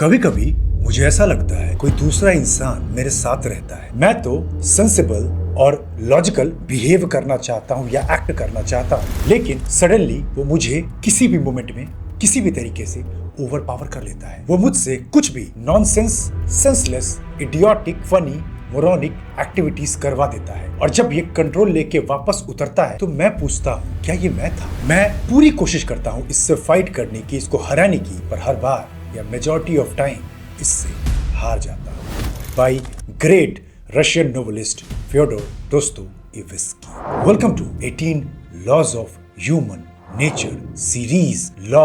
कभी कभी मुझे ऐसा लगता है कोई दूसरा इंसान मेरे साथ रहता है। मैं तो सेंसिबल और लॉजिकल बिहेव करना चाहता हूँ या एक्ट करना चाहता हूँ, लेकिन सडनली वो मुझे किसी भी मोमेंट में किसी भी तरीके से ओवर पावर कर लेता है। वो मुझसे कुछ भी nonsense, senseless, idiotic, funny, moronic activities करवा देता है और जब ये कंट्रोल लेके वापस उतरता है तो मैं पूछता हूँ क्या ये मैं था। मैं पूरी कोशिश करता हूँ इससे फाइट करने की, इसको हराने की, पर हर बार या मेजॉरिटी ऑफ टाइम इससे हार जाता हूँ। By great Russian novelist Fyodor Dostoevsky. Welcome to 18 laws of human nature series. Law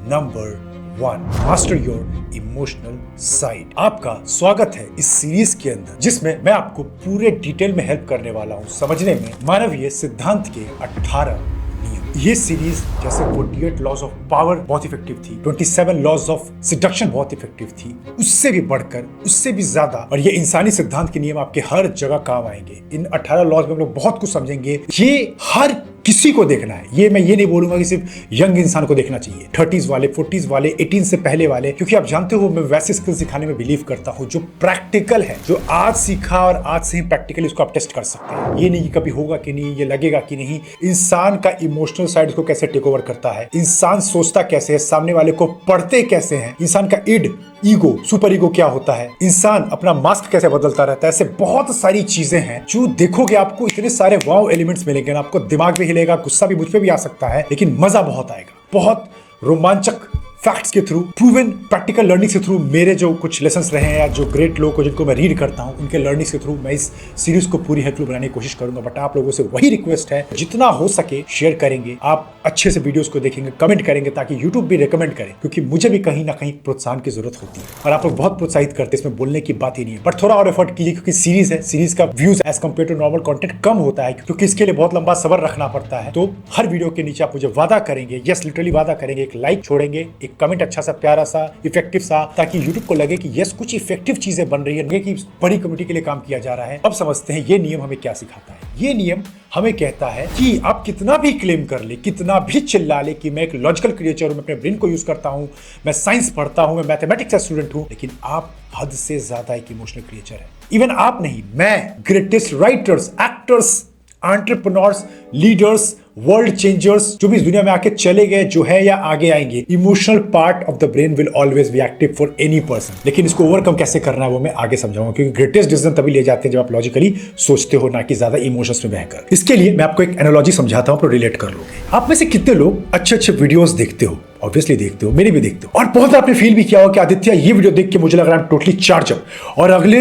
number 1, master your emotional side. आपका स्वागत है इस सीरीज के अंदर, जिसमें मैं आपको पूरे डिटेल में हेल्प करने वाला हूँ समझने में मानवीय सिद्धांत के 18 नियम। ये सीरीज जैसे 48 लॉज ऑफ पावर बहुत इफेक्टिव थी, 27 लॉज ऑफ सिडक्शन बहुत इफेक्टिव थी, उससे भी बढ़कर, उससे भी ज्यादा। और ये इंसानी सिद्धांत के नियम आपके हर जगह काम आएंगे। इन 18 लॉज में हम लोग बहुत कुछ समझेंगे। ये हर किसी को देखना है। ये मैं ये नहीं बोलूंगा कि सिर्फ यंग इंसान को देखना चाहिए, 30s वाले, 40s वाले, 18 से पहले वाले, क्योंकि आप जानते हो मैं वैसे स्किल सिखाने में बिलीव करता हूँ जो प्रैक्टिकल है, जो आज सीखा और आज से ही प्रैक्टिकली उसको आप टेस्ट कर सकते हैं। ये नहीं कि कभी होगा कि नहीं, ये लगेगा कि नहीं। इंसान का इमोशनल साइड को कैसे टेक ओवर करता है, इंसान सोचता कैसे है, सामने वाले को पढ़ते कैसे हैं, इंसान का इड, ईगो, सुपर ईगो क्या होता है, इंसान अपना मास्क कैसे बदलता रहता है। ऐसे बहुत सारी चीजें हैं जो देखोगे आपको इतने सारे वाव एलिमेंट्स मिलेंगे ना, आपको दिमाग भी हिलेगा, गुस्सा भी मुझ पे भी आ सकता है, लेकिन मजा बहुत आएगा। बहुत रोमांचक फैक्ट्स के थ्रू, प्रूवन प्रैक्टिकल लर्निंग के थ्रू, मेरे जो कुछ लेसन्स रहे हैं या जो ग्रेट लोग को जिनको मैं रीड करता हूं उनके लर्निंग्स के थ्रू मैं इस सीरीज को पूरी हेल्पफुल बनाने की कोशिश करूंगा। बट आप लोगों से वही रिक्वेस्ट है, जितना हो सके शेयर करेंगे, आप अच्छे से वीडियोस को देखेंगे, कमेंट करेंगे, ताकि यूट्यूब भी रिकमेंड करे, क्योंकि मुझे भी कहीं ना कहीं प्रोत्साहन की जरूरत होती है और आप लोग बहुत प्रोत्साहित करते हैं। इसमें बोलने की बात ही नहीं है, बट थोड़ा और एफर्ट कीजिए, क्योंकि सीरीज है, सीरीज का views as compare to normal content कम होता है, क्योंकि इसके लिए बहुत लंबा सबर रखना पड़ता है। तो हर वीडियो के नीचे आप मुझे वादा करेंगे, यस लिटरली वादा करेंगे, एक लाइक छोड़ेंगे, एक कमेंट अच्छा सा, प्यारा सा, इफेक्टिव सा, ताकि YouTube को लगे कि यस कुछ इफेक्टिव चीजें बन रही है, कि बड़ी कम्युनिटी के लिए काम किया जा रहा है। अब समझते हैं ये नियम हमें क्या सिखाता है। ये नियम हमें कहता है कि आप कितना भी क्लेम कर ले, कितना भी चिल्ला ले कि मैं एक लॉजिकल क्रिएचर हूं, मैं अपने ब्रेन को यूज करता हूं, मैं साइंस पढ़ता हूं, मैं मैथमेटिक्स का स्टूडेंट हूं, लेकिन आप हद से ज्यादा एक इमोशनल क्रिएचर है। इवन आप नहीं, मैं, greatest writers, actors, entrepreneurs, leaders, world changers, जो भी इस दुनिया में आके चले गए, जो है या आगे आएंगे, emotional part of the brain will always be active for any person. लेकिन इसको ओवरकम कैसे करना है वो मैं आगे समझाऊंगा, क्योंकि ग्रेटेस्ट डिसीजन तभी ले जाते हैं जब आप लॉजिकली सोचते हो, ना कि ज्यादा इमोशंस में बहकर। इसके लिए मैं आपको एक एनालॉजी समझाता हूं, तो रिलेट कर लोगे। आप में से कितने लोग अच्छे अच्छे वीडियोस देखते हो? ऑब्वियसली देखते हो, मेरे भी देखते हो, और बहुत आपने फील भी किया हो कि आदित्य ये वीडियो देख के मुझे लग रहा है टोटली चार्ज अप और अगले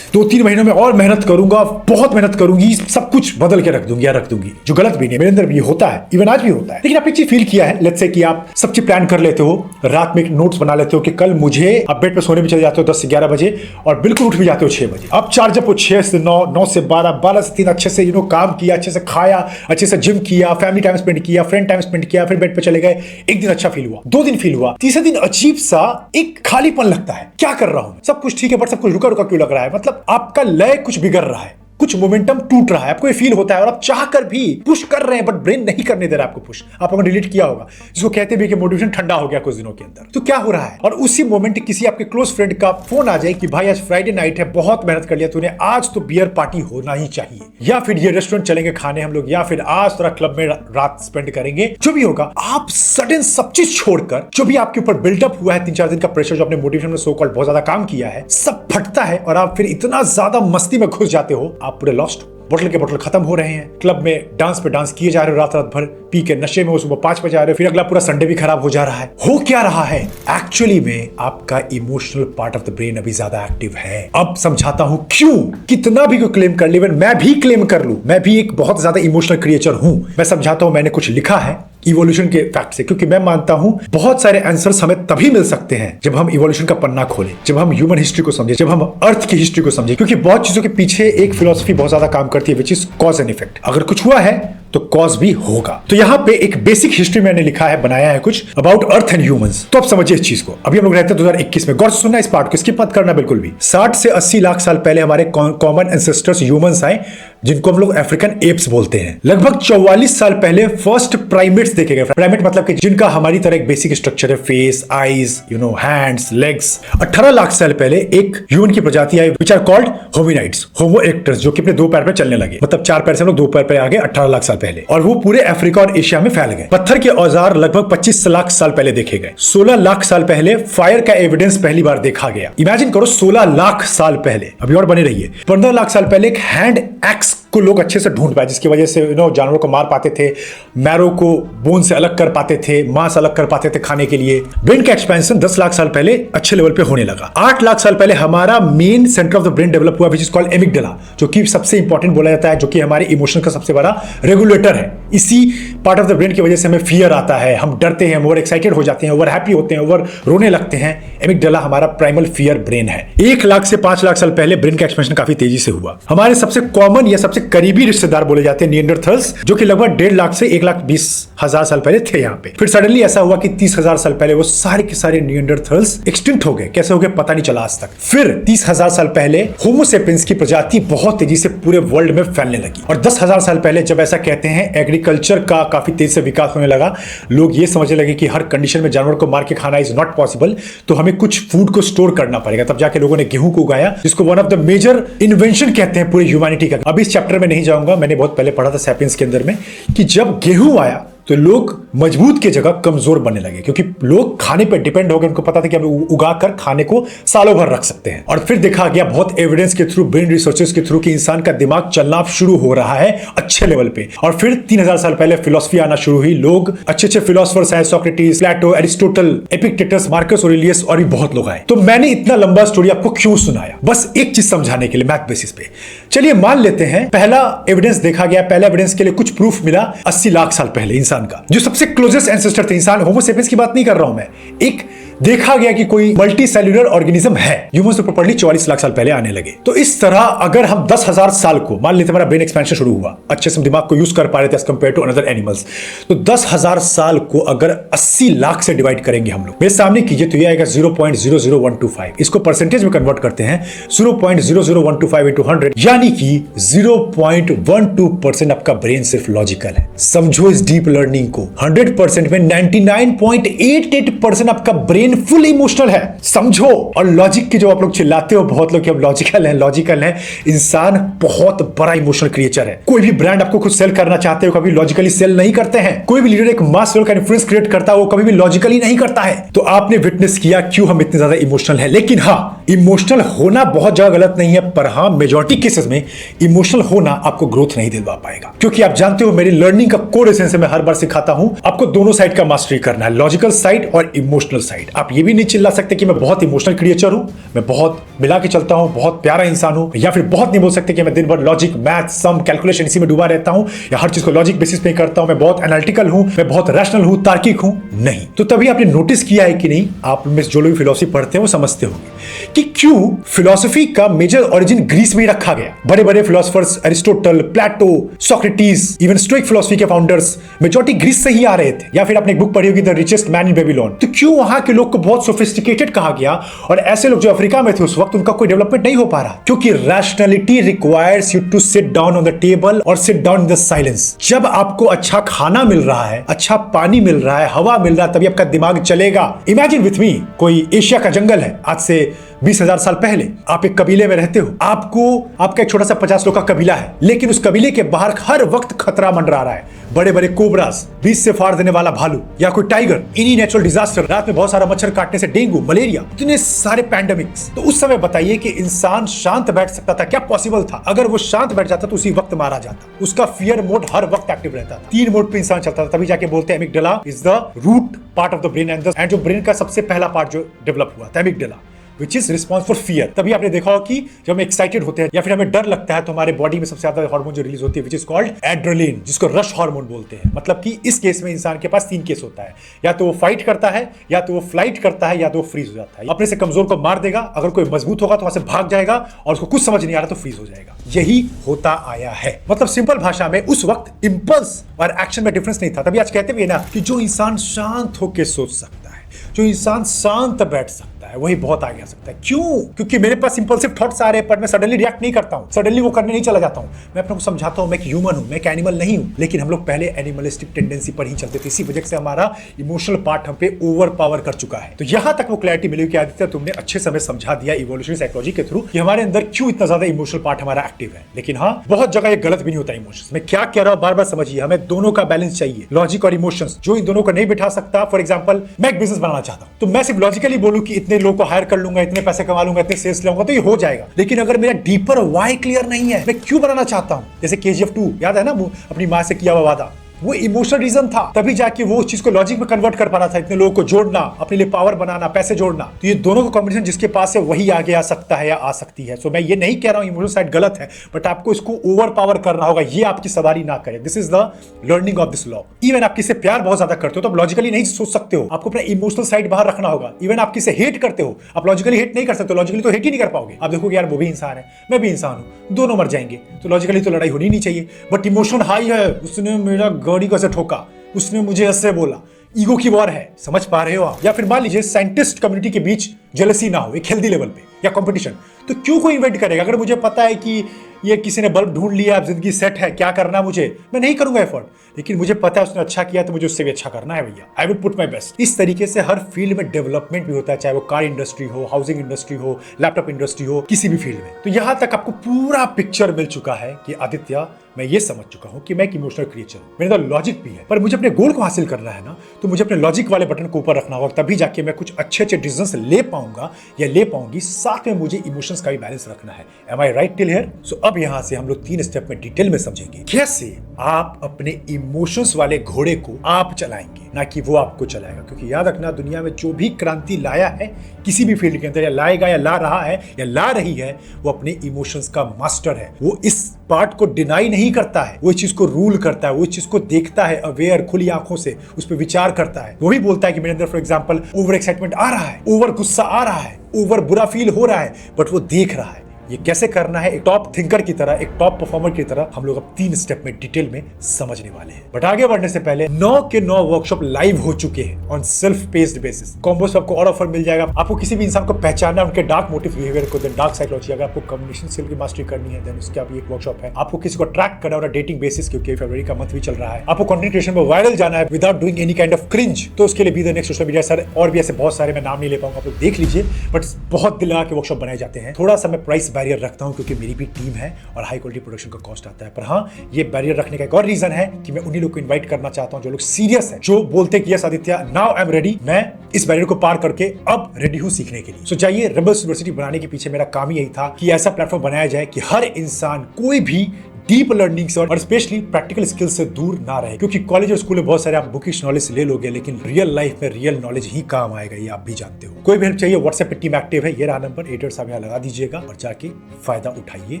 2-3 महीनों में और मेहनत करूंगा, बहुत मेहनत करूंगी, सब कुछ बदल के रख दूंगी या रख दूंगी, जो गलत भी नहीं, मेरे अंदर भी होता है, इवन आज भी होता है। लेकिन आपने चीज फील किया है, लेट्स से कि आप सब चीज प्लान कर लेते हो, रात में एक नोट्स बना लेते हो कि कल मुझे, आप बेड पे सोने भी चले जाते हो 10 से 11 बजे और बिल्कुल उठ भी जाते हो 6 बजे। अब चार्ज अप हो 6 से 9, 9 से 12, 12 से 3, अच्छे से काम किया, अच्छे से खाया, अच्छे से जिम किया, फैमिली टाइम स्पेंड किया, फ्रेंड टाइम स्पेंड किया, फिर बेड पे चले गए। एक दिन अच्छा फील हुआ, 2 दिन फील हुआ, तीसरे दिन अजीब सा एक खालीपन लगता है, क्या कर रहा हूं, सब कुछ ठीक है बट सब कुछ रुका रुका क्यों लग रहा है, मतलब आपका लय कुछ बिगड़ रहा है, कुछ मोमेंटम टूट रहा है, आपको ये फील होता है और आप चाह कर भी पुश कर रहे हैं बट ब्रेन नहीं करने दे रहा आपको पुश। आप लोगों ने डिलीट किया होगा, जिसको कहते भी कि मोटिवेशन ठंडा हो गया कुछ दिनों के अंदर। तो क्या हो रहा है, और उसी मोमेंट किसी आपके क्लोज फ्रेंड का फोन आ जाए कि भाई आज फ्राइडे नाइट है, बहुत मेहनत कर लिया तूने, आज तो बियर पार्टी होना ही चाहिए, या फिर ये रेस्टोरेंट चलेंगे खाने हम लोग, या फिर आज थोड़ा क्लब में रात स्पेंड करेंगे, जो भी होगा। आप सडन सब चीज छोड़कर, जो भी आपके ऊपर बिल्डअप हुआ है 3-4 दिन का प्रेशर, जो आपने मोटिवेशन में सो कॉल्ड बहुत ज्यादा काम किया है, सब फटता है और आप फिर इतना ज्यादा मस्ती में घुस जाते हो, आप पूरे लॉस्ट। बोतल के बोतल खत्म हो रहे हैं, क्लब में डांस पे डांस किए जा रहे हो, रात रात भर पी के नशे में, वो सुबह 5 बजे आ रहे हो, फिर अगला पूरा संडे भी खराब हो जा रहा है। हो क्या रहा है, एक्चुअली में आपका emotional part of the brain अभी ज्यादा एक्टिव है। अब समझाता हूं क्यों। कितना भी कोई क्लेम कर ले, मैं भी क्लेम कर लूं, मैं भी एक बहुत ज्यादा इमोशनल क्रिएचर हूं, मैं समझाता हूं। मैंने कुछ लिखा है इवोल्यूशन के फैक्ट से, क्योंकि मैं मानता हूं बहुत सारे आंसर्स हमें तभी मिल सकते हैं जब हम इवोल्यूशन का पन्ना खोलें, जब हम ह्यूमन हिस्ट्री को समझें, जब हम अर्थ की हिस्ट्री को समझें, क्योंकि बहुत चीजों के पीछे एक फिलॉसफी बहुत ज्यादा काम करती है, which is cause and effect. अगर कुछ हुआ है तो कॉज भी होगा। तो यहाँ पे एक बेसिक हिस्ट्री मैंने लिखा है, बनाया है कुछ अबाउट अर्थ एंड ह्यूमंस। तो अब समझिए इस चीज को। अभी हम लोग रहते हैं 2021 में, गौर से सुनना इस पार्ट को, स्किप मत करना बिल्कुल भी। 60 से 80 लाख साल पहले हमारे कॉमन एंसेस्टर्स ह्यूमंस आए, जिनको हम लोग अफ्रीकन एप्स बोलते हैं। लगभग 44 साल पहले फर्स्ट प्राइमेट्स देखे गए। प्राइमेट मतलब कि जिनका हमारी तरह एक बेसिक स्ट्रक्चर है, face, eyes, hands, legs. 18 lakh साल पहले एक ह्यूमन की प्रजाति आई, which are called hominids, homo erectus, जो कि अपने दो पैर पर चलने लगे। मतलब 4 पैर से हम लोग 2 पैर पर आ गए 18 लाख साल पहले, और वो पूरे अफ्रीका और एशिया में फैल गए। पत्थर के औजार लगभग 25 लाख साल पहले देखे गए। 16 लाख साल पहले फायर का एविडेंस पहली बार देखा गया। इमेजिन करो 16 लाख साल पहले। अभी और बने रहिए। 15 लाख साल पहले एक हैंड एक्स को लोग अच्छे से ढूंढ पाए, जिसकी वजह से जानवरों को मार पाते थे, मैरो को बोन से अलग कर पाते थे, मांस अलग कर पाते थे खाने के लिए। ब्रेन का एक्सपेंशन 10 लाख साल पहले अच्छे लेवल पे होने लगा। 8 लाख साल पहले हमारा main centre of the brain develop हुआ, विच इज कॉल्ड एमिगडाला, जो कि सबसे इंपॉर्टेंट बोला जाता है, जो कि हमारे इमोशन का सबसे बड़ा रेगुलेटर है। इसी पार्ट ऑफ द ब्रेन की वजह से हमें फियर आता है, हम डरते हैं, ओवर एक्साइटेड हो जाते हैं, ओवर हैप्पी होते हैं, ओवर रोने लगते हैं। एमिगडाला हमारा प्राइमल फियर ब्रेन है। 1 लाख से 5 लाख साल पहले ब्रेन का एक्सपेंशन काफी तेजी से हुआ। हमारे सबसे कॉमन या सबसे करीबी रिश्तेदार बोले जाते हैं निएंडरथल्स, जो कि लगभग 1.5 लाख से 1,20,000 साल पहले थे यहाँ पे। फिर सडनली ऐसा हुआ कि 30,000 साल पहले वो सारे के सारे निएंडरथल्स एक्सटिंक्ट हो गए। कैसे हो गए पता नहीं चला आज तक। फिर 30,000 साल पहले होमो सेपियंस की प्रजाति बहुत तेजी से पूरे वर्ल्ड में फैलने लगी। और 10,000 साल पहले जब ऐसा कहते हैं एग्रीकल्चर का काफी तेजी से विकास होने लगा, लोग ये समझने लगे कि हर कंडीशन में जानवर को मार के खाना इज नॉट पॉसिबल, तो हमें कुछ फूड को स्टोर करना पड़ेगा। तब जाके लोगों ने गेहूं को उगाया, जिसको one of the major invention कहते हैं पूरी ह्यूमैनिटी का। अब इस चैप्टर में नहीं जाऊंगा, मैंने बहुत पहले पढ़ा था सैपियंस के अंदर में, कि जब गेहूं आया तो लोग मजबूत की जगह कमजोर बनने लगे, क्योंकि लोग खाने पर डिपेंड हो गए। उनको पता था कि हम उगाकर खाने को सालों भर रख सकते हैं। और फिर देखा गया बहुत एविडेंस के थ्रू, ब्रेन रिसर्चेस के थ्रू, कि इंसान का दिमाग चलना शुरू हो रहा है अच्छे लेवल पे। और फिर 3000 साल पहले फिलोसफी आना शुरू हुई। लोग अच्छे फिलोसफर्स आए, सोक्रेटिस, प्लेटो, एरिस्टोटल, एपिक्टेटस, मार्कस ऑरेलियस, और भी बहुत लोग आए। तो मैंने इतना लंबा स्टोरी आपको क्यों सुनाया? बस एक चीज समझाने के लिए, मैथ बेसिस पे। चलिए मान लेते हैं पहला एविडेंस देखा गया। पहला एविडेंस के लिए कुछ प्रूफ मिला 80 लाख साल पहले इंसान का, जो सबसे क्लोजेस्ट एंसेस्टर थे। इंसान होमो सेपियंस की बात नहीं कर रहा हूं मैं, एक देखा गया कि कोई मल्टी सेल्यूलर ऑर्गेनिज्म है। ह्यूमंस तो प्रॉपर्ली 44 लाख साल पहले आने लगे। तो इस तरह अगर हम 10,000 साल को मान लेते, हमारा ब्रेन एक्सपेंशन शुरू हुआ, अच्छे से दिमाग को यूज कर पा रहे थे as compare to another animals, तो 10,000 साल को अगर 80 लाख से डिवाइड करेंगे हम लोग, मेरे सामने कीजिए, तो ये आएगा 0.00125। इसको परसेंटेज में कन्वर्ट करते हैं, 0.00125 into 100, यानी कि 0.12% आपका ब्रेन सिर्फ लॉजिकल है। समझो इस डीप लर्निंग को। 100% में 99.88% आपका ब्रेन फुल इमोशनल है। समझो। और लॉजिक की जो आप लोग चिल्लाते हो बहुत लोग कि हम लॉजिकल हैं, इंसान बहुत बड़ा इमोशनल क्रिएचर है। कोई भी ब्रांड आपको खुद सेल करना चाहते हो, कभी लॉजिकली सेल नहीं करते हैं। कोई भी लीडर एक मास लेवल का इन्फ्लुएंस क्रिएट करता है, वो कभी भी लॉजिकली नहीं करता है। तो आपने विटनेस किया क्यों हम इतने ज्यादा इमोशनल है। लेकिन हाँ, इमोशनल होना बहुत जगह गलत नहीं है, पर हाँ मेजॉरिटी केसेस में इमोशनल होना आपको ग्रोथ नहीं दिलवा पाएगा। क्योंकि आप जानते हो मेरी लर्निंग का कोर एसेंस मैं हर बार सिखाता हूं, आपको दोनों साइड का मास्टरी करना है, लॉजिकल साइड और इमोशनल साइड। आप ये भी नहीं चिल्ला सकते कि मैं बहुत इमोशनल क्रिएचर हूं, मैं बहुत मिला के चलता हूं, बहुत प्यारा इंसान हूं, या फिर बहुत नहीं बोल सकते कि मैं दिन भर लॉजिक, मैथ, सम, कैलकुलेशन इसी में डूबा रहता हूं, या हर चीज को लॉजिक बेसिस पे करता हूं, मैं बहुत एनालिटिकल हूं, मैं बहुत रैशनल हूं, तार्किक हूं। नहीं। तो तभी आपने नोटिस किया है कि नहीं, आप में जो लोग फिलोसफी पढ़ते हैं वो समझते होंगे कि क्यों फिलोसफी का मेजर ओरिजिन ग्रीस में ही रखा गया। बड़े बड़े फिलोसफर्स एरिस्टोटल, प्लेटो, सोक्रेटिस, इवन स्टोइक फिलोसफी के फाउंडर्स मेजॉरिटी ग्रीस से ही आ रहे थे। या फिर आपने एक बुक पढ़ी होगी the richest man in Babylon. तो क्यों वहां के लोग को बहुत सोफिस्टिकेटेड कहा गया, और ऐसे लोग जो अफ्रीका में थे उस वक्त, उनका कोई डेवलपमेंट नहीं हो पा रहा? क्योंकि rationality requires you to sit down on the table और sit down in the silence. जब आपको अच्छा खाना मिल रहा है, अच्छा पानी मिल रहा है, हवा मिल रहा है, तभी आपका दिमाग चलेगा। इमेजिन विथ मी, कोई एशिया का जंगल है, आज से 20,000 साल पहले आप एक कबीले में रहते हो, आपका एक छोटा सा 50 लोग का कबीला है, लेकिन उस कबीले के बाहर हर वक्त खतरा मंडरा रहा है। बड़े बड़े कोबरास, बीच से फाड़ देने वाला भालू, या कोई टाइगर, इन्हीं नेचुरल डिजास्टर, रात में बहुत सारा मच्छर काटने से डेंगू, मलेरिया, इतने सारे पैंडेमिक्स। तो उस समय बताइए कि इंसान शांत बैठ सकता था? क्या पॉसिबल था? अगर वो शांत बैठ जाता तो उसी वक्त मारा जाता। उसका फियर मोड हर वक्त एक्टिव रहता था। 3 मोड पे इंसान चलता था, तभी जाके बोलते हैं amygdala is the root part of the brain, and जो ब्रेन का सबसे पहला पार्ट जो डेवलप हुआ था amygdala, which is response for fear. तभी आपने देखा हो कि जब हम एक्साइटेड होते हैं या फिर हमें डर लगता है तो हमारे बॉडी में सबसे ज्यादा हार्मोन जो रिलीज होती है विच इज कॉल्ड एड्रेनलिन, जिसको रश हार्मोन बोलते हैं। मतलब कि इस केस में इंसान के पास 3 केस होता है, या तो वो फाइट करता है, या तो वो फ्लाइट करता है, या तो वो फ्रीज हो जाता है। अपने से कमजोर को मार देगा, अगर कोई मजबूत होगा तो वहां से भाग जाएगा, और उसको कुछ समझ नहीं आ रहा तो फ्रीज हो जाएगा। यही होता आया है। मतलब सिंपल भाषा में उस वक्त इंपल्स और एक्शन में डिफरेंस नहीं था। तभी आज कहते भी ना कि जो इंसान शांत होकर सोच सकता है, जो इंसान शांत बैठ सकता है, वही बहुत आगे आ सकता है। क्यों? क्योंकि मेरे पास इंपल्सिव थॉट्स आ रहे हैं, पर मैं सडनली रिएक्ट नहीं करता हूं, सडनली वो करने नहीं चला जाता हूं। मैं अपने को समझाता हूं मैं एक ह्यूमन हूं, मैं एक एनिमल नहीं हूं। लेकिन हम लोग पहले एनिमलिस्टिक टेंडेंसी पर ही चलते थे, इसी वजह से हमारा इमोशनल पार्ट हम पे ओवर पावर कर चुका है। तो यहां तक वो क्लैरिटी मिली कि आदित्य तुमने अच्छे समय समझा दिया इवोल्यूशनरी साइकोलॉजी के थ्रू कि हमारे अंदर क्यों इतना ज्यादा इमोशनल पार्ट हमारा एक्टिव है। लेकिन हाँ, बहुत जगह ये गलत भी नहीं होता इमोशंस। मैं क्या कह रहा हूं बार बार समझिए, हमें दोनों का बैलेंस चाहिए, लॉजिक और इमोशंस। जो इन दोनों को नहीं बिठा सकता, फॉर एग्जांपल मैं एक बिजनेस बनाना चाहता हूं, तो मैं सिर्फ लॉजिकली बोलूं कि इतने लोगों को हायर कर लूंगा, इतने पैसे कमा लूंगा, इतने सेल्स लाऊंगा, तो ये हो जाएगा। लेकिन अगर मेरा डीपर व्हाई क्लियर नहीं है, मैं क्यों बनाना चाहता हूं, जैसे KGF 2 याद है ना, अपनी मां से किया हुआ वादा, वो इमोशनल रीजन था, तभी जाके वो उस चीज को लॉजिक में कन्वर्ट कर पा रहा था। इतने लोगों को जोड़ना, अपने लिए पावर बनाना, पैसे जोड़ना, तो ये दोनों का कॉम्बिनेशन जिसके पास है वही आगे आ सकता है या आ सकती है। सो मैं ये नहीं कह रहा हूं इमोशनल साइड गलत है, बट आपको इसको ओवर पावर करना होगा, ये आपकी सवारी ना करे। This is the learning of this law. Even आप किसी से प्यार बहुत ज्यादा करते हो तो आप लॉजिकली नहीं सोच सकते हो, आपको अपना इमोशनल साइड बाहर रखना होगा। इवन आप किसी से हेट करते हो, आप लॉजिकली हेट नहीं कर सकते, लॉजिकली तो हेट ही नहीं कर पाओगे। आप देखोगे यार वो भी इंसान है, मैं भी इंसान हूं, दोनों मर जाएंगे, तो लॉजिकली तो लड़ाई होनी नहीं चाहिए। बट इमोशन हाई है, उसने मेरा गाड़ी को ऐसे ठोका, उसने मुझे ऐसे बोला, ईगो की वॉर है, समझ पा रहे हो आप? या फिर मान लीजिए साइंटिस्ट कम्युनिटी के बीच जेलसी ना हो एक हेल्दी लेवल पे, या कंपटीशन, तो क्यों कोई इन्वेंट करेगा? अगर मुझे पता है कि ये किसी ने बल्ब ढूंढ लिया, अब जिंदगी सेट है, क्या करना मुझे, मैं नहीं करूंगा एफर्ट। लेकिन मुझे पता है उसने अच्छा किया तो मुझे उससे भी अच्छा करना है भैया, I would put my best. इस तरीके से हर फील्ड में डेवलपमेंट भी होता है, चाहे वो कार इंडस्ट्री हो, हाउसिंग इंडस्ट्री हो, लैपटॉप इंडस्ट्री हो, किसी भी फील्ड में। तो यहां तक आपको पूरा पिक्चर मिल चुका है कि आदित्य, मैं ये समझ चुका हूं कि मैं एक इमोशनल क्रिएचर हूं, मेरे अंदर लॉजिक भी है, पर मुझे अपने गोल को हासिल करना है ना, तो मुझे अपने लॉजिक वाले बटन को ऊपर रखना होगा, तभी जाके मैं कुछ अच्छे अच्छे डिसीजंस ले पाऊंगा या ले पाऊंगी। साथ में मुझे इमोशंस का भी बैलेंस रखना है। Am I right till here? So अब यहां से हम लोग 3 स्टेप में डिटेल में समझेंगे कैसे आप अपने इमोशंस वाले घोड़े को आप चलाएंगे, ना कि वो आपको चलाएगा। क्योंकि याद रखना, दुनिया में जो भी क्रांति लाया है किसी भी फील्ड के अंदर, या लाएगा या ला रहा है या ला रही है, वो अपने इमोशंस का मास्टर है। वो इस पार्ट को डिनाई नहीं करता है, वो इस चीज को रूल करता है, वो इस चीज को देखता है अवेयर, खुली आंखों से उस पर विचार करता है। वो भी बोलता है कि मेरे अंदर फॉर एग्जांपल ओवर एक्साइटमेंट आ रहा है, ओवर गुस्सा आ रहा है, ओवर बुरा फील हो रहा है, बट वो देख रहा है। ये कैसे करना है, एक टॉप थिंकर की तरह, एक टॉप परफॉर्मर की तरह हम लोग अब 3 स्टेप में डिटेल में समझने वाले हैं। बट आगे बढ़ने से पहले 9 के 9 वर्कशॉप लाइव हो चुके हैं on self paced basis. Combo से आपको और ऑफर मिल जाएगा। आपको किसी भी इंसान को पहचानना, उनके डार्क मोटिव बिहेवियर को, देन डार्क साइकोलॉजी, अगर आपको कम्युनिकेशन स्किल की मास्टरी करनी है, देन उसका भी एक वर्कशॉप है। आपको किसी को ट्रैक करना है डेटिंग बेसिस, क्योंकि फरवरी का मंथ भी चल रहा है। आपको कंटेंट क्रिएशन में वायरल जाना है without doing any kind of cringe, तो उसके लिए भी the next social media sir, और भी ऐसे बहुत सारे मैं नाम नहीं ले पाऊंगा, आप लोग देख लीजिए। बट बहुत दिल लगा के वर्कशॉप बनाए जाते हैं। थोड़ा सा मैं प्राइस बैरियर रखता हूं क्योंकि मेरी भी टीम है और हाई क्वालिटी प्रोडक्शन का कॉस्ट आता है। पर हाँ, ये बैरियर रखने का एक और रीजन है कि मैं उन्हीं लोग को इनवाइट करना चाहता हूं जो लोग सीरियस है, जो बोलते कि yes Aditya, now I am ready, मैं इस बैरियर को पार करके अब रेडी हूं सीखने के लिए। सो जाइए, रेबल्स यूनिवर्सिटी बनाने के पीछे मेरा काम ही यही था कि ऐसा प्लेटफॉर्म बनाया जाए कि हर इंसान, कोई भी डीप लर्निंग से और स्पेशली प्रैक्टिकल स्किल्स से दूर ना रहे। क्योंकि कॉलेज और स्कूल में बहुत सारे आप बुकिश नॉलेज ले लोगे, लेकिन रियल लाइफ में रियल नॉलेज ही काम आएगा, ये आप भी जानते हो। कोई भी हेल्प चाहिए, व्हाट्सएप पे टीम एक्टिव है, ये रहा नंबर, एडिटर साहब यहाँ लगा दीजिएगा और जाके फायदा उठाइए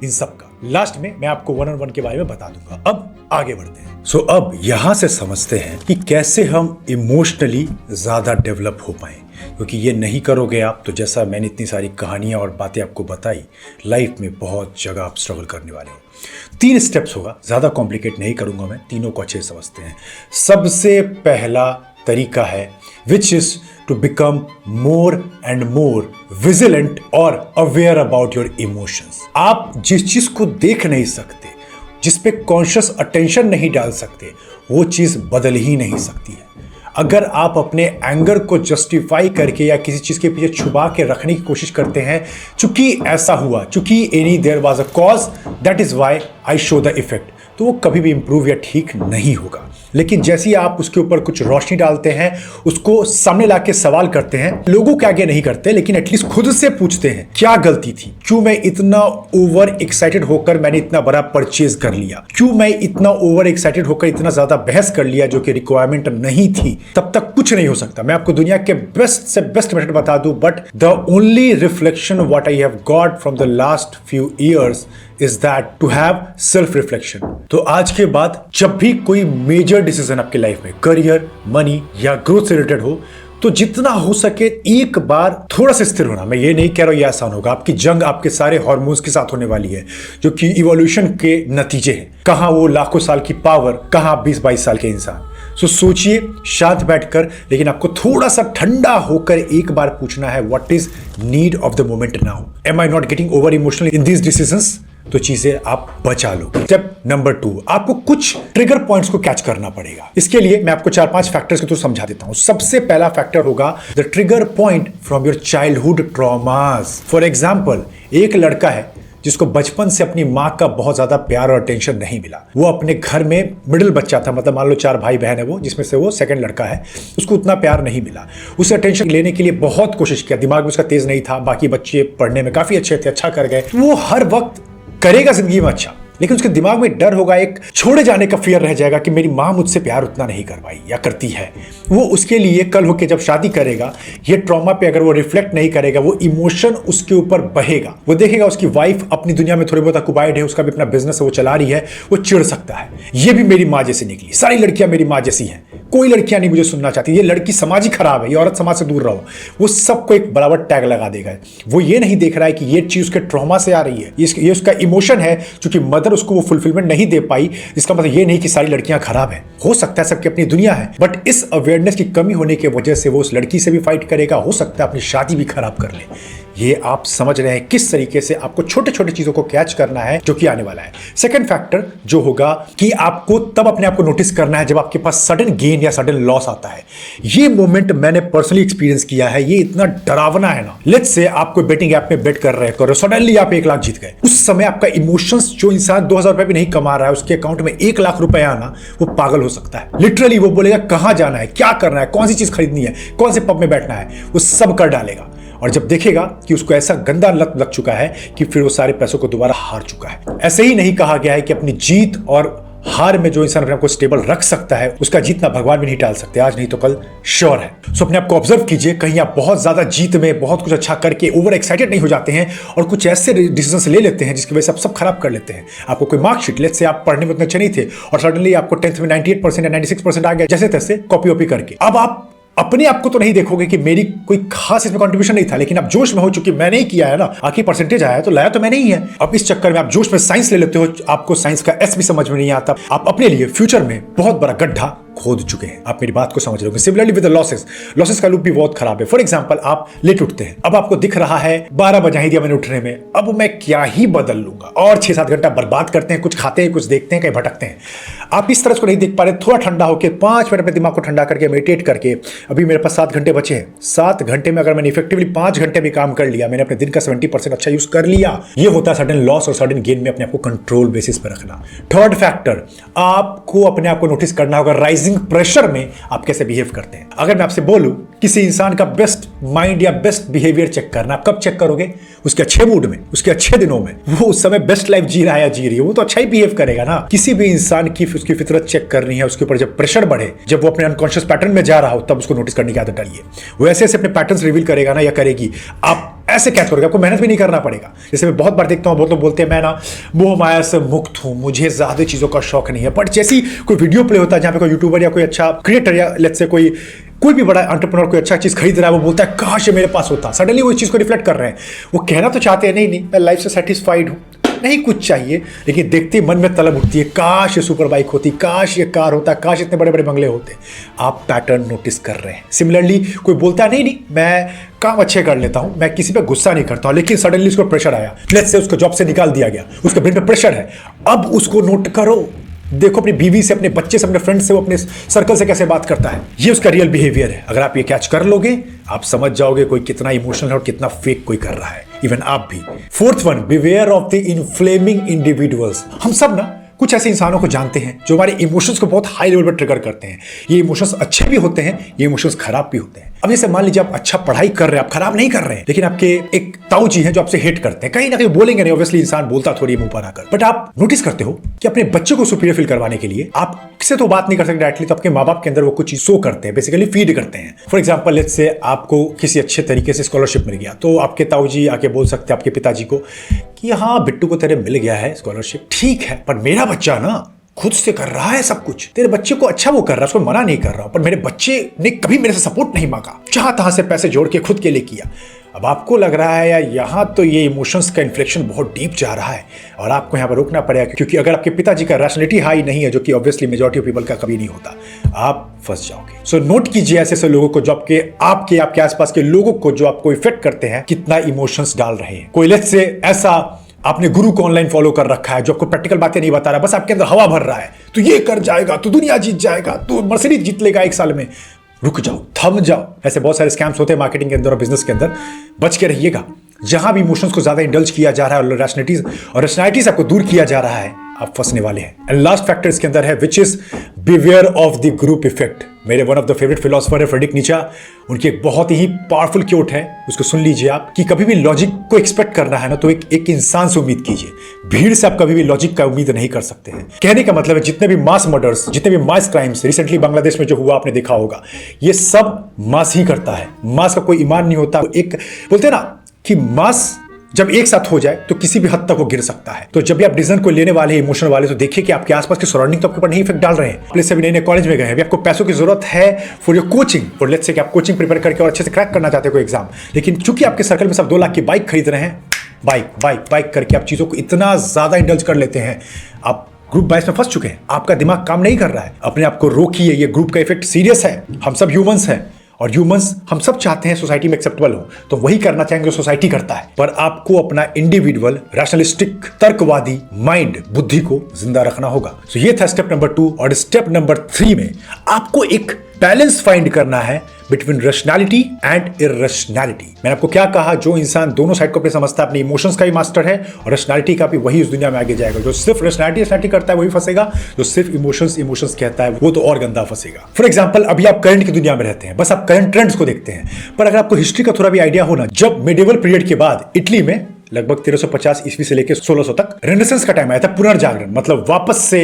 इन सब का। लास्ट में मैं आपको 1-on-1 के बारे में बता दूंगा। अब आगे बढ़ते हैं। सो अब यहां से समझते हैं कि कैसे हम इमोशनली ज्यादा डेवलप हो पाए। क्योंकि ये नहीं करोगे आप तो, जैसा मैंने इतनी सारी कहानियां और बातें आपको बताई, लाइफ में बहुत जगह आप स्ट्रगल करने वाले हो। 3 स्टेप्स होगा, ज्यादा कॉम्प्लिकेट नहीं करूंगा मैं, तीनों को अच्छे समझते हैं। सबसे पहला तरीका है which is to become more and more vigilant और अवेयर अबाउट योर इमोशंस। आप जिस चीज को देख नहीं सकते, जिस पे कॉन्शियस अटेंशन नहीं डाल सकते, वो चीज बदल ही नहीं सकती है। अगर आप अपने एंगर को जस्टिफाई करके या किसी चीज के पीछे छुपा के रखने की कोशिश करते हैं, चूंकि ऐसा हुआ, चूंकि any there was a cause, that is why I show the effect, तो वो कभी भी इंप्रूव या ठीक नहीं होगा। लेकिन जैसे ही आप उसके ऊपर कुछ रोशनी डालते हैं, उसको सामने लाके सवाल करते हैं, लोगों के आगे नहीं करते लेकिन एटलीस्ट खुद से पूछते हैं क्या गलती थी, क्यों मैं इतना ओवर एक्साइटेड होकर मैंने इतना बड़ा परचेज कर लिया, क्यों मैं इतना ओवर एक्साइटेड होकर इतना ज्यादा बहस कर लिया जो कि रिक्वायरमेंट नहीं थी, तब तक कुछ नहीं हो सकता। मैं आपको दुनिया के बेस्ट से बेस्ट मेथड बता दूं, but the only reflection what I have got from the last few years is that to have self reflection. तो आज के बाद जब भी कोई मेजर डिसीजन आपके लाइफ में करियर, मनी या ग्रोथ से रिलेटेड हो, तो जितना हो सके एक बार थोड़ा सा स्थिर होना। मैं ये नहीं कह रहा हूं ये आसान होगा, आपकी जंग आपके सारे हार्मोन्स के साथ होने वाली है जो कि इवोल्यूशन के नतीजे हैं। कहां वो लाखों साल की पावर, कहां 20-22 साल के इंसान। सो सोचिए शांत बैठकर, लेकिन आपको थोड़ा सा ठंडा होकर एक बार पूछना है what is need of the moment now, am I not getting over emotional in these decisions, तो चीजें आप बचा लो। स्टेप नंबर 2, आपको कुछ ट्रिगर पॉइंट्स को कैच करना पड़ेगा। इसके लिए मैं आपको 4-5 फैक्टर्स के थ्रू समझा देता हूं। सबसे पहला फैक्टर होगा the trigger point from your childhood traumas. For example, एक लड़का है जिसको बचपन से अपनी माँ का बहुत ज्यादा प्यार और अटेंशन नहीं मिला। वो अपने घर में मिडिल बच्चा था, मतलब मान लो 4 भाई बहन है वो, जिसमें से वो सेकंड लड़का है। उसको उतना प्यार नहीं मिला। उसे अटेंशन लेने के लिए बहुत कोशिश किया, दिमाग में उसका तेज नहीं था, बाकी बच्चे पढ़ने में काफी अच्छे थे, अच्छा कर गए। वो हर वक्त करेगा जिंदगी में अच्छा, लेकिन उसके दिमाग में डर होगा, एक छोड़े जाने का फियर रह जाएगा कि मेरी माँ मुझसे प्यार उतना नहीं कर पाई या करती है। वो उसके लिए कल होके जब शादी करेगा, ये ट्रॉमा पे अगर वो रिफ्लेक्ट नहीं करेगा, वो इमोशन उसके ऊपर बहेगा। वो देखेगा उसकी वाइफ अपनी दुनिया में थोड़ी बहुत ऑक्युपाइड है, उसका भी अपना बिजनेस है, वो चला रही है, वो चिढ़ सकता है, ये भी मेरी माँ जैसी निकली, सारी लड़कियां मेरी माँ जैसी हैं, कोई लड़कियां नहीं मुझे सुनना चाहती, ये लड़की समाज ही खराब है, ये औरत समाज से दूर रहो। वो सबको एक बराबर टैग लगा देगा। वो ये नहीं देख रहा है कि ये चीज उसके ट्रॉमा से आ रही है, ये उसका इमोशन है, क्योंकि मदर उसको वो फुलफिलमेंट नहीं दे पाई। इसका मतलब ये नहीं कि सारी लड़कियां खराब हैं, हो सकता है सबकी अपनी दुनिया है, बट इस अवेयरनेस की कमी होने की वजह से वो उस लड़की से भी फाइट करेगा, हो सकता है अपनी शादी भी खराब कर ले। ये आप समझ रहे हैं किस तरीके से आपको छोटे छोटे चीजों को कैच करना है जो कि आने वाला है। सेकंड फैक्टर जो होगा कि आपको तब अपने आप को नोटिस करना है जब आपके पास सडन गेन या सडन लॉस आता है। ये मोमेंट मैंने पर्सनली एक्सपीरियंस किया है, ये इतना डरावना है ना। लेट्स से आप कोई बेटिंग ऐप में बेट कर रहे हो, सडनली आप 1 लाख जीत गए। उस समय आपका इमोशंस, जो इंसान 2000 रुपए भी नहीं कमा रहा है, उसके अकाउंट में 1 लाख रुपए आना, वो पागल हो सकता है। लिटरली वो बोलेगा कहां जाना है, क्या करना है, कौन सी चीज खरीदनी है, कौन से पब में बैठना है, वो सब कर डालेगा। और जब देखेगा कि उसको ऐसा गंदा लत लग चुका है कि फिर वो सारे पैसों को दोबारा हार चुका है। ऐसे ही नहीं कहा गया है कि अपनी जीत और हार में जो इंसान अपने आप को स्टेबल रख सकता है, उसका जीतना भगवान भी नहीं टाल सकते, आज नहीं तो कल श्योर है। सो अपने आप को ऑब्जर्व कीजिए, कहीं आप बहुत ज्यादा जीत में बहुत कुछ अच्छा करके ओवर एक्साइटेड नहीं हो जाते हैं और कुछ ऐसे डिसीजन ले लेते हैं जिसकी वजह से आप सब खराब कर लेते हैं। आपको कोई मार्कशीट, लेट्स से आप पढ़ने में उतने अच्छे नहीं थे और सडनली आपको 10th में 98% या 96% आ गया, जैसे तैसे कॉपी वॉपी करके। अब आप अपने आप को तो नहीं देखोगे कि मेरी कोई खास इसमें कंट्रीब्यूशन नहीं था, लेकिन आप जोश में हो चुकी मैंने ही किया है ना, आखिर परसेंटेज आया तो लाया तो मैंने ही है। अब इस चक्कर में आप जोश में साइंस ले लेते हो, आपको साइंस का एस भी समझ में नहीं आता, आप अपने लिए फ्यूचर में बहुत बड़ा गड्ढा खोद चुके हैं। आप मेरी बात को समझ रहे हो। सिमिलरली विद लॉसेस का लूप भी बहुत खराब है। फॉर एग्जांपल, आप लेट उठते हैं, अब आपको दिख रहा है 12 बजा ही दिया मैंने उठने में, अब मैं क्या ही बदल लूंगा, और 6-7 घंटा बर्बाद करते हैं, कुछ खाते हैं, कुछ देखते हैं, कहीं भटकते हैं। आप इस तरह को नहीं देख पा रहे, थोड़ा ठंडा होकर 5 मिनट में दिमाग को ठंडा करके मेडिटेट करके, अभी मेरे पास 7 घंटे बचे हैं, 7 घंटे में अगर मैंने इफेक्टिवली 5 घंटे भी काम कर लिया, मैंने अपने दिन का 70% अच्छा यूज कर लिया। ये होता है सडन लॉस और सडन गेन में अपने आप को कंट्रोल बेसिस पर रखना। थर्ड फैक्टर, आपको अपने आप को नोटिस करना होगा राइजिंग प्रेशर में आप कैसे बिहेव करते हैं। अगर मैं आपसे बोलूं किसी इंसान का बेस्ट माइंड या बेस्ट बिहेवियर चेक करना, आप कब चेक करोगे? उसके अच्छे मूड में, उसके अच्छे दिनों में, वो उस समय बेस्ट लाइफ जी रहा है या जी रही है, वो तो अच्छा ही बिहेव करेगा ना। किसी भी इंसान की उसकी फितरत चेक करनी है, उसके ऊपर जब प्रेशर बढ़े, जब वो अपने अनकॉन्शियस पैटर्न में जा रहा हो, तब उसको नोटिस करने की आदत डालिए। वो ऐसे ऐसे अपने पैटर्न्स रिवील करेगा ना या करेगी, आप ऐसे कैच करोगे, आपको मेहनत भी नहीं करना पड़ेगा। जैसे मैं बहुत बार देखता हूँ, बहुत लोग बोलते हैं मैं ना मोह माया से मुक्त हूँ, मुझे ज्यादा चीजों का शौक नहीं है, बट जैसी कोई वीडियो प्ले होता है जहां पे कोई यूट्यूबर या कोई अच्छा क्रिएटर या लेट्स से कोई भी बड़ा एंटरप्रेन्योर कोई अच्छा चीज खरीद रहा है, वो बोलता है काश ये मेरे पास होता, सडनली वो इस चीज को रिफ्लेक्ट कर रहे हैं। वो कहना तो चाहते हैं नहीं मैं लाइफ से सेटिस्फाइड हूँ, नहीं कुछ चाहिए, लेकिन देखते ही मन में तलब उठती है, काश ये सुपर बाइक होती, काश ये कार होता, काश इतने बड़े बड़े बंगले होते। आप पैटर्न नोटिस कर रहे हैं। सिमिलरली कोई बोलता है नहीं मैं काम अच्छे कर लेता हूं, मैं किसी पे गुस्सा नहीं करता हूं, लेकिन सडनली उसको प्रेशर आया, लेट्स से उसको जॉब से निकाल दिया गया, उसके ब्रेन पे प्रेशर है। अब उसको नोट करो, देखो अपनी बीवी से, अपने बच्चे से, अपने फ्रेंड से, वो अपने सर्कल से कैसे बात करता है, ये उसका रियल बिहेवियर है। अगर आप ये कैच कर लोगे, आप समझ जाओगे कोई कितना इमोशनल है और कितना फेक कोई कर रहा है, इवन आप भी। Fourth one, beware of the inflaming individuals. हम सब ना कुछ ऐसे इंसानों को जानते हैं जो हमारे इमोशंस को बहुत हाई लेवल पर ट्रिगर करते हैं। ये इमोशंस अच्छे भी होते हैं, ये इमोशंस खराब भी होते हैं। अब जैसे मान लीजिए आप अच्छा पढ़ाई कर रहे हैं, आप खराब नहीं कर रहे हैं, लेकिन आपके एक ताऊ जी हैं जो आपसे हेट करते हैं, कहीं ना कहीं बोलेंगे नहीं, ऑब्वियसली इंसान बोलता थोड़ी मुंह पर आकर, बट आप नोटिस करते हो कि अपने बच्चे को सुपीरियर फील करवाने के लिए आप किससे तो बात नहीं कर सकते डायरेक्टली, तो आपके माँ बाप के अंदर वो कुछ चीज शो करते हैं, बेसिकली फीड करते हैं। फॉर एग्जाम्पल लेट्स से आपको किसी अच्छे तरीके से स्कॉलरशिप मिल गया, तो आपके ताऊ जी आके बोल सकते हैं आपके पिताजी को कि हाँ बिट्टू को तेरे मिल गया है स्कॉलरशिप, ठीक है, पर मेरा बच्चा ना खुद से कर रहा है सब कुछ, तेरे बच्चे को अच्छा वो कर रहा है, उसको मना नहीं कर रहा हूं, पर मेरे बच्चे ने कभी मेरे से सपोर्ट नहीं मांगा, जहां तहां से पैसे जोड़ के खुद के लिए किया। अब आपको लग रहा है यार यहाँ तो ये इमोशंस का इन्फ्लेक्शन बहुत डीप जा रहा है और आपको यहाँ पर रोकना पड़ेगा, क्योंकि अगर आपके पिताजी का रैशनैलिटी हाई नहीं है, जो कि ऑब्वियसली मेजॉरिटी ऑफ पीपल का कभी नहीं होता, आप फंस जाओगे। सो नोट कीजिए ऐसे लोगों को जो आपके आसपास के लोगों को जो आपको इफेक्ट करते हैं, कितना इमोशंस डाल रहे हैं। कोई लेट्स से ऐसा आपने गुरु को ऑनलाइन फॉलो कर रखा है जो आपको प्रैक्टिकल बातें नहीं बता रहा, बस आपके अंदर हवा भर रहा है, तो ये कर जाएगा, तो दुनिया जीत जाएगा, तो मर्सिडीज जीत लेगा 1 साल में। रुक जाओ, थम जाओ। ऐसे बहुत सारे स्कैम्स होते हैं मार्केटिंग के अंदर और बिजनेस के अंदर, बच के रहिएगा। जहां भी इमोशंस को ज्यादा इंडल्ज किया जा रहा है और रैशनैलिटी से आपको दूर किया जा रहा है, आप फंसने वाले हैं। एंड लास्ट फैक्टर इसके अंदर है which is beware of the group effect. मेरे one of the favourite philosopher है फ्रेडरिक नीचा, उनकी एक बहुत ही पावरफुल क्योट है, उसको सुन लीजिए आप, कि कभी भी लॉजिक को एक्सपेक्ट करना है ना तो एक इंसान से उम्मीद कीजिए, भीड़ से आप कभी भी लॉजिक का उम्मीद नहीं कर सकते हैं। कहने का मतलब है जितने भी मास मर्डर्स, जितने भी मास क्राइम्स रिसेंटली बांग्लादेश में जो हुआ आपने देखा होगा, ये सब मास ही करता है। मास का कोई ईमान नहीं होता। एक बोलते हैं ना कि मास जब एक साथ हो जाए तो किसी भी हद तक वो गिर सकता है। तो जब भी आप डिसीजन को लेने वाले हैं, इमोशनल वाले, तो देखिए कि आपके आसपास के सराउंडिंग तो आपके ऊपर नहीं इफेक्ट डाल रहे हैं। प्लीज से भी नए कॉलेज में गए हैं, आपको पैसों की जरूरत है फॉर योर कोचिंग, और लेट्स से कि आप कोचिंग प्रिपेयर करके और अच्छे से क्रैक करना चाहते हैं कोई एग्जाम, लेकिन चूंकि आपके सर्कल में सब 2 लाख की बाइक खरीद रहे हैं, बाइक करके आप चीजों को इतना ज्यादा इंडल्ज कर लेते हैं, आप ग्रुप बायस में फंस चुके हैं, आपका दिमाग काम नहीं कर रहा है। अपने आप को रोकिए, ये ग्रुप का इफेक्ट सीरियस है। हम सब ह्यूमंस हैं और ह्यूमंस हम सब चाहते हैं सोसाइटी में एक्सेप्टेबल हो, तो वही करना चाहेंगे जो सोसाइटी करता है, पर आपको अपना इंडिविजुअल रैशनलिस्टिक तर्कवादी माइंड, बुद्धि को जिंदा रखना होगा। सो ये था स्टेप नंबर 2। और स्टेप नंबर 3 में आपको एक बैलेंस फाइंड करना है बिटवीन रैशनैलिटी एंड इररेशनैलिटी। मैंने आपको क्या कहा, जो इंसान दोनों साइड को अपने समझता है, अपने इमोशंस का भी मास्टर है और रैशनैलिटी का भी, वही इस दुनिया में आगे जाएगा। जो सिर्फ रैशनैलिटी करता है वही फंसेगा, जो सिर्फ इमोशंस कहता है वो तो और गंदा फंसेगा। फॉर एग्जाम्पल अभी आप करंट की दुनिया में रहते हैं, बस आप करंट ट्रेंड्स को देखते हैं, पर अगर आपको हिस्ट्री का थोड़ा भी आइडिया हो ना, जब मेडिवल पीरियड के बाद इटली में लगभग 1350 ईस्वी से लेकर 1600 तक रेनेसेंस का टाइम आया था, पुनर्जागरण, मतलब वापस से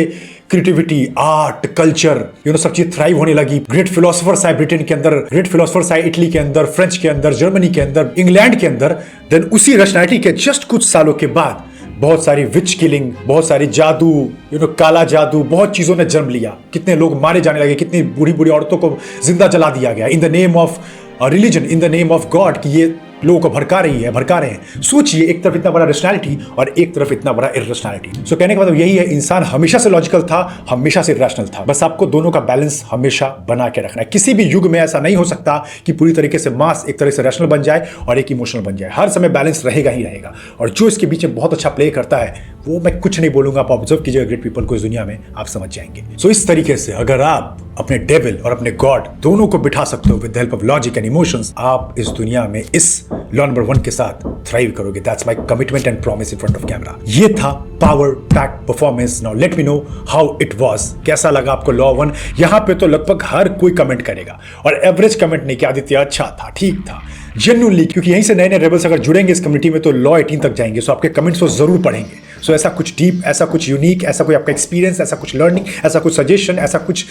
क्रिएटिविटी, आर्ट, कल्चर, सब चीज थ्राइव होने लगी। ग्रेट फिलोसोफर्स आए ब्रिटेन के अंदर, ग्रेट फिलोसोफर्स आए इटली के अंदर, फ्रेंच के अंदर, जर्मनी के अंदर, इंग्लैंड के अंदर। देन उसी रैशनैलिटी के जस्ट कुछ सालों के बाद बहुत सारी विच किलिंग, बहुत सारी जादू, काला जादू, बहुत चीजों ने जन्म लिया। कितने लोग मारे जाने लगे, कितनी बूढ़ी बूढ़ी औरतों को जिंदा जला दिया गया in the name of religion, in the name of God, कि ये लोगों को भड़का रहे हैं। सोचिए, एक तरफ इतना बड़ा रैशनैलिटी और एक तरफ इतना बड़ा इररेशनैलिटी। सो कहने का मतलब यही है, इंसान हमेशा से लॉजिकल था, हमेशा से इररेशनल था, बस आपको दोनों का बैलेंस हमेशा बना के रखना है। किसी भी युग में ऐसा नहीं हो सकता कि पूरी तरीके से मास एक तरह से रैशनल बन जाए और एक इमोशनल बन जाए। हर समय बैलेंस रहेगा ही रहेगा, और जो इसके बीच में बहुत अच्छा प्ले करता है वो मैं कुछ नहीं बोलूंगा, आप ऑब्जर्व कीजिएगा ग्रेट पीपल को इस दुनिया में, आप समझ जाएंगे। सो इस तरीके से अगर आप अपने डेविल और अपने गॉड दोनों को बिठा सकते हो with the help of logic and emotions, आप इस दुनिया में इस लॉ नंबर 1 के साथ थ्राइव करोगे। That's my commitment and promise in front of camera. ये था power packed performance. Now let me know how it was. कैसा लगा आपको लॉ 1? यहां पे तो लगभग हर कोई कमेंट करेगा, और एवरेज कमेंट नहीं कि आदित्य अच्छा था, ठीक था, जेन्युइनली, क्योंकि यहीं से नए नए रेबल्स अगर जुड़ेंगे इस कम्युनिटी में तो लॉ 18 तक जाएंगे। सो आपके कमेंट्स को जरूर पढ़ेंगे। सो ऐसा कुछ डीप, ऐसा कुछ यूनिक, ऐसा कोई आपका एक्सपीरियंस, ऐसा कुछ लर्निंग, ऐसा कुछ सजेशन, ऐसा कुछ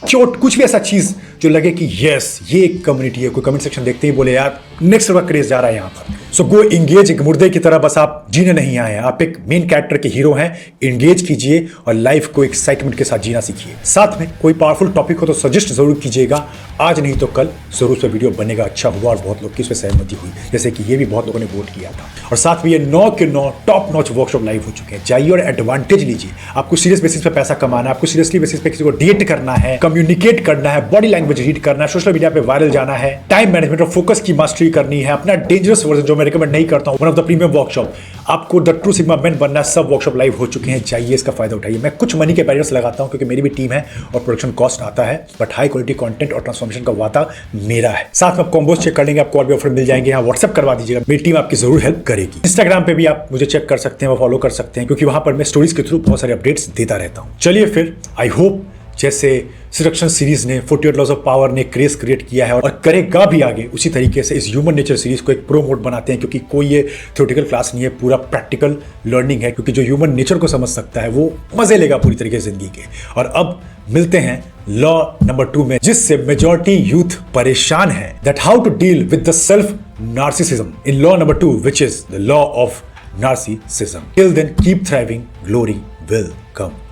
कुछ भी ऐसा चीज जो लगे कि यस ये एक कम्युनिटी है, कोई कमेंट सेक्शन देखते ही बोले यार नेक्स्ट लेवल का क्रेज जा रहा है यहाँ पर। सो गो इंगेज। एक मुर्दे की तरह बस आप जीने नहीं आए हैं, आप एक मेन कैरेक्टर के हीरो हैं। इंगेज कीजिए और लाइफ को एक्साइटमेंट के साथ जीना सीखिए। साथ में कोई पावरफुल टॉपिक हो तो सजेस्ट जरूर कीजिएगा, आज नहीं तो कल जरूर से वीडियो बनेगा। अच्छा हुआ और बहुत लोग की इसमें सहमति हुई, जैसे कि ये भी बहुत लोगों ने वोट किया था। और साथ में ये 9 के 9 टॉप नॉच वर्कशॉप लाइव हो चुके हैं, जाइए और एडवांटेज लीजिए। आपको सीरियस बेसिस पे पैसा कमाना है, आपको सीरियसली बेसिस पे किसी को डेट करना है, कम्युनिकेट करना है, बॉडी लैंग्वेज रीड करना है, सोशल मीडिया पे वायरल जाना है, टाइम मैनेजमेंट और फोकस की मास्टरी स्टडी करनी है, अपना डेंजरस वर्जन जो मैं रिकमेंड नहीं करता हूं, one of the premium workshop, आपको द ट्रू सिग्मा मैन बनना, सब वर्कशॉप लाइव हो चुके हैं, जाइए इसका फायदा उठाइए। मैं कुछ मनी के बैरियर्स लगाता हूं क्योंकि मेरी भी टीम है और प्रोडक्शन कॉस्ट आता है, बट हाई क्वालिटी कंटेंट और ट्रांसफॉर्मेशन का वादा मेरा है। साथ में आप कॉम्बोज चेक कर लेंगे, आपको और भी ऑफर मिल जाएंगे। यहाँ व्हाट्सएप करवा दीजिएगा, मेरी टीम आपकी जरूर हेल्प करेगी। इंस्टाग्राम पे भी आप मुझे चेक कर सकते हैं, फॉलो कर सकते हैं, क्योंकि वहां पर मैं स्टोरीज के थ्रू बहुत सारे अपडेट्स देता रहता हूं। चलिए फिर, आई होप जैसे सिडक्शन सीरीज ने 48 लॉज ऑफ पावर ने क्रेज क्रिएट किया है और करेगा भी आगे, उसी तरीके से इस ह्यूमन नेचर सीरीज को एक प्रो मोड बनाते हैं, क्योंकि कोई ये थ्योरेटिकल क्लास नहीं है, पूरा प्रैक्टिकल लर्निंग है। क्योंकि जो ह्यूमन नेचर को समझ सकता है वो मजे लेगा पूरी तरीके से जिंदगी के। और अब मिलते हैं लॉ नंबर 2 में, जिससे मेजॉरिटी यूथ परेशान है, that how to deal with the self narcissism in law number 2, which is the law of narcissism. Till then, keep thriving. Glory will come.